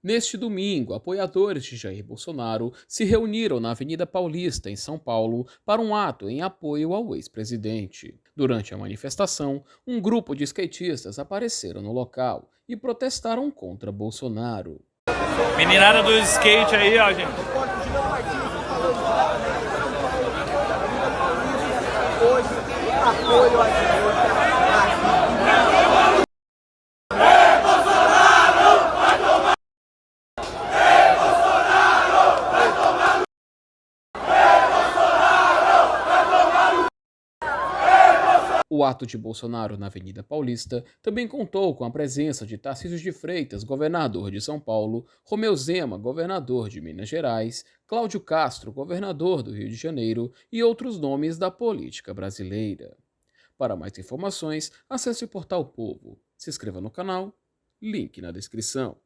Neste domingo, apoiadores de Jair Bolsonaro se reuniram na Avenida Paulista, em São Paulo, para um ato em apoio ao ex-presidente. Durante a manifestação, um grupo de skatistas apareceram no local e protestaram contra Bolsonaro. Meninada do skate aí, ó, gente. Hoje, apoio a O ato de Bolsonaro na Avenida Paulista também contou com a presença de Tarcísio de Freitas, governador de São Paulo, Romeu Zema, governador de Minas Gerais, Cláudio Castro, governador do Rio de Janeiro e outros nomes da política brasileira. Para mais informações, acesse o portal Povo. Se inscreva no canal, link na descrição.